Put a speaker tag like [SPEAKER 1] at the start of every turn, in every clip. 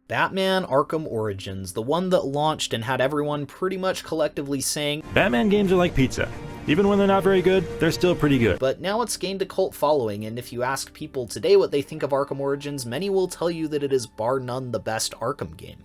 [SPEAKER 1] Batman Arkham Origins, the one that launched and had everyone pretty much collectively saying,
[SPEAKER 2] Batman games are like pizza. Even when they're not very good, they're still pretty good.
[SPEAKER 1] But now it's gained a cult following, and if you ask people today what they think of Arkham Origins, many will tell you that it is bar none the best Arkham game.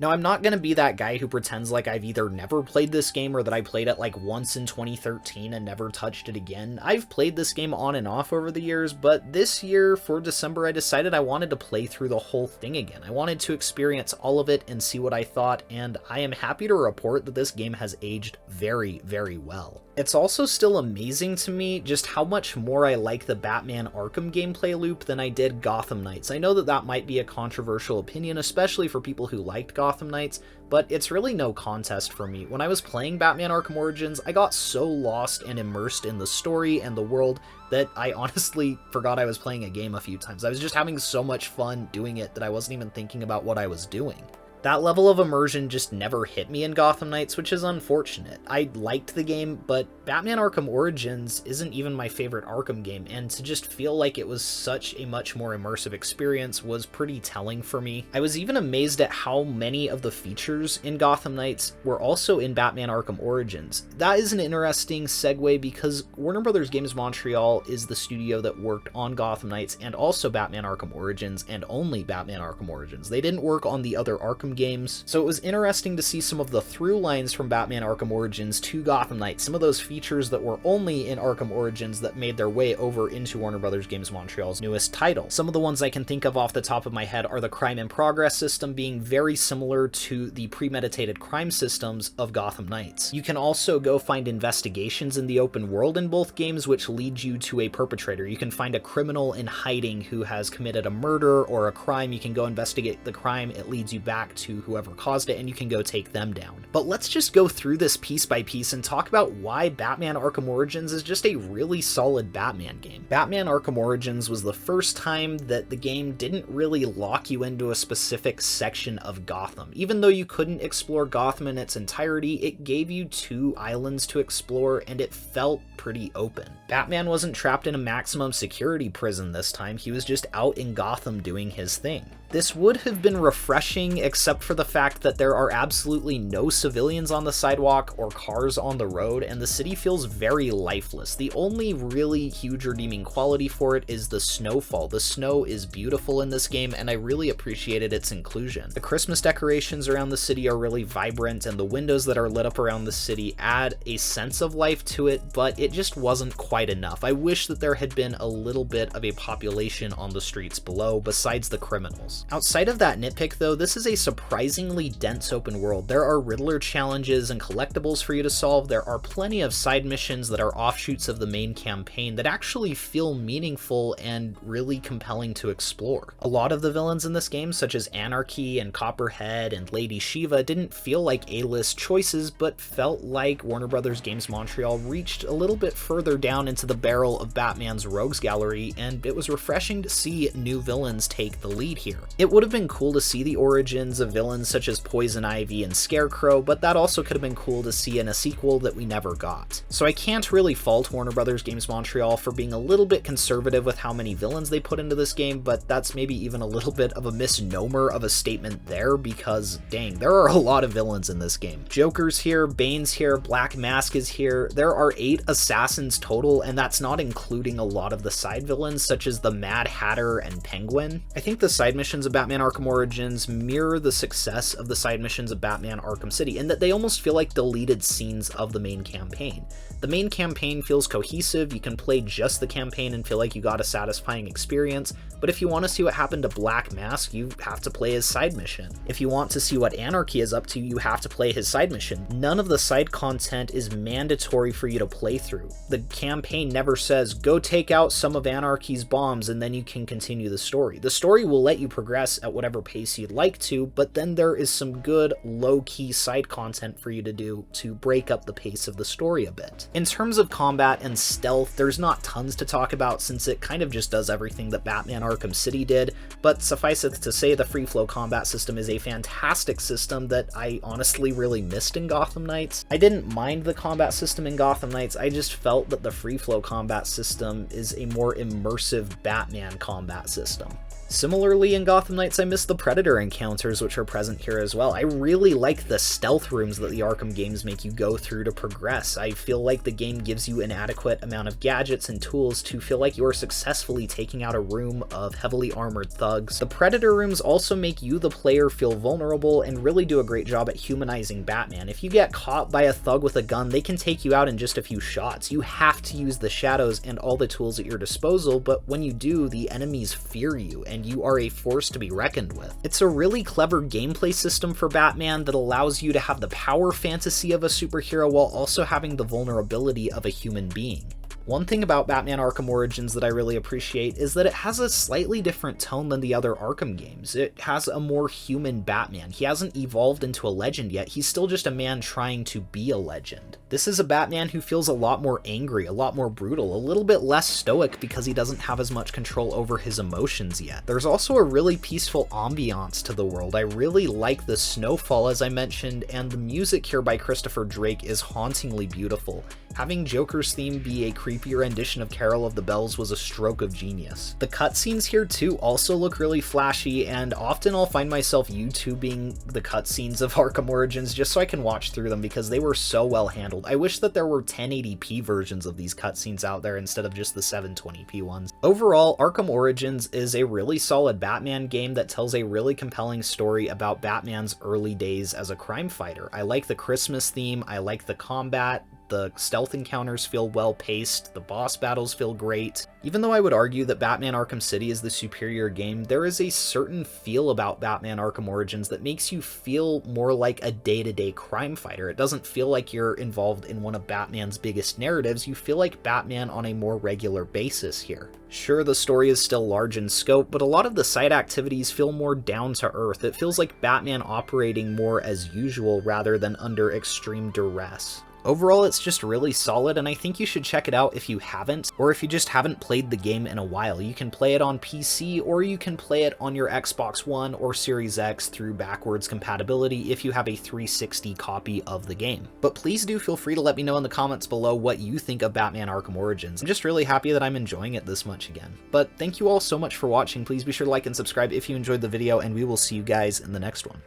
[SPEAKER 1] Now, I'm not going to be that guy who pretends like I've either never played this game or that I played it like once in 2013 and never touched it again. I've played this game on and off over the years, but this year, for December, I decided I wanted to play through the whole thing again. I wanted to experience all of it and see what I thought, and I am happy to report that this game has aged very, very well. It's also still amazing to me just how much more I like the Batman Arkham gameplay loop than I did Gotham Knights. I know that that might be a controversial opinion, especially for people who liked Gotham Knights, but it's really no contest for me. When I was playing Batman Arkham Origins, I got so lost and immersed in the story and the world that I honestly forgot I was playing a game a few times. I was just having so much fun doing it that I wasn't even thinking about what I was doing. That level of immersion just never hit me in Gotham Knights, which is unfortunate. I liked the game, but Batman Arkham Origins isn't even my favorite Arkham game, and to just feel like it was such a much more immersive experience was pretty telling for me. I was even amazed at how many of the features in Gotham Knights were also in Batman Arkham Origins. That is an interesting segue because Warner Bros. Games Montreal is the studio that worked on Gotham Knights and also Batman Arkham Origins, and only Batman Arkham Origins. They didn't work on the other Arkham games, so it was interesting to see some of the through lines from Batman Arkham Origins to Gotham Knights, some of those features that were only in Arkham Origins that made their way over into Warner Bros. Games Montreal's newest title. Some of the ones I can think of off the top of my head are the crime in progress system being very similar to the premeditated crime systems of Gotham Knights. You can also go find investigations in the open world in both games which lead you to a perpetrator. You can find a criminal in hiding who has committed a murder or a crime. You can go investigate the crime. It leads you back to whoever caused it, and you can go take them down. But let's just go through this piece by piece and talk about why Batman Arkham Origins is just a really solid Batman game. Batman Arkham Origins was the first time that the game didn't really lock you into a specific section of Gotham. Even though you couldn't explore Gotham in its entirety, it gave you 2 islands to explore, and it felt pretty open. Batman wasn't trapped in a maximum security prison this time, he was just out in Gotham doing his thing. This would have been refreshing except for the fact that there are absolutely no civilians on the sidewalk or cars on the road, and the city feels very lifeless. The only really huge redeeming quality for it is the snowfall. The snow is beautiful in this game, and I really appreciated its inclusion. The Christmas decorations around the city are really vibrant, and the windows that are lit up around the city add a sense of life to it, but it just wasn't quite enough. I wish that there had been a little bit of a population on the streets below, besides the criminals. Outside of that nitpick though, this is a surprisingly dense open world. There are Riddler challenges and collectibles for you to solve. There are plenty of side missions that are offshoots of the main campaign that actually feel meaningful and really compelling to explore. A lot of the villains in this game, such as Anarchy and Copperhead and Lady Shiva, didn't feel like A-list choices, but felt like Warner Bros. Games Montreal reached a little bit further down into the barrel of Batman's rogues gallery, and it was refreshing to see new villains take the lead here. It would have been cool to see the origins of villains such as Poison Ivy and Scarecrow, but that also could have been cool to see in a sequel that we never got. So I can't really fault Warner Bros. Games Montreal for being a little bit conservative with how many villains they put into this game, but that's maybe even a little bit of a misnomer of a statement there, because dang, there are a lot of villains in this game. Joker's here, Bane's here, Black Mask is here. There are 8 assassins total, and that's not including a lot of the side villains such as the Mad Hatter and Penguin. I think the side missions of Batman Arkham Origins mirror the success of the side missions of Batman Arkham City in that they almost feel like deleted scenes of the main campaign. The main campaign feels cohesive, you can play just the campaign and feel like you got a satisfying experience, but if you want to see what happened to Black Mask, you have to play his side mission. If you want to see what Anarchy is up to, you have to play his side mission. None of the side content is mandatory for you to play through. The campaign never says, go take out some of Anarchy's bombs and then you can continue the story. The story will let you progress at whatever pace you'd like to, but then there is some good low-key side content for you to do to break up the pace of the story a bit. In terms of combat and stealth, there's not tons to talk about since it kind of just does everything that Batman Arkham City did, but suffice it to say the free flow combat system is a fantastic system that I honestly really missed in Gotham Knights. I didn't mind the combat system in Gotham Knights, I just felt that the free flow combat system is a more immersive Batman combat system. Similarly, in Gotham Knights, I miss the Predator encounters, which are present here as well. I really like the stealth rooms that the Arkham games make you go through to progress. I feel like the game gives you an adequate amount of gadgets and tools to feel like you're successfully taking out a room of heavily armored thugs. The Predator rooms also make you, the player, feel vulnerable and really do a great job at humanizing Batman. If you get caught by a thug with a gun, they can take you out in just a few shots. You have to use the shadows and all the tools at your disposal, but when you do, the enemies fear you, and you are a force to be reckoned with. It's a really clever gameplay system for Batman that allows you to have the power fantasy of a superhero while also having the vulnerability of a human being. One thing about Batman Arkham Origins that I really appreciate is that it has a slightly different tone than the other Arkham games. It has a more human Batman. He hasn't evolved into a legend yet, he's still just a man trying to be a legend. This is a Batman who feels a lot more angry, a lot more brutal, a little bit less stoic because he doesn't have as much control over his emotions yet. There's also a really peaceful ambiance to the world. I really like the snowfall, as I mentioned, and the music here by Christopher Drake is hauntingly beautiful. Having Joker's theme be a creepy rendition of Carol of the Bells was a stroke of genius. The cutscenes here too also look really flashy, and often I'll find myself YouTubing the cutscenes of Arkham Origins just so I can watch through them because they were so well handled. I wish that there were 1080p versions of these cutscenes out there instead of just the 720p ones. Overall, Arkham Origins is a really solid Batman game that tells a really compelling story about Batman's early days as a crime fighter. I like the Christmas theme, I like the combat, the stealth encounters feel well paced, the boss battles feel great. Even though I would argue that Batman Arkham City is the superior game, there is a certain feel about Batman Arkham Origins that makes you feel more like a day-to-day crime fighter. It doesn't feel like you're involved in one of Batman's biggest narratives, you feel like Batman on a more regular basis here. Sure, the story is still large in scope, but a lot of the side activities feel more down to earth. It feels like Batman operating more as usual rather than under extreme duress. Overall, it's just really solid, and I think you should check it out if you haven't, or if you just haven't played the game in a while. You can play it on PC, or you can play it on your Xbox One or Series X through backwards compatibility if you have a 360 copy of the game. But please do feel free to let me know in the comments below what you think of Batman Arkham Origins. I'm just really happy that I'm enjoying it this much again. But thank you all so much for watching. Please be sure to like and subscribe if you enjoyed the video, and we will see you guys in the next one.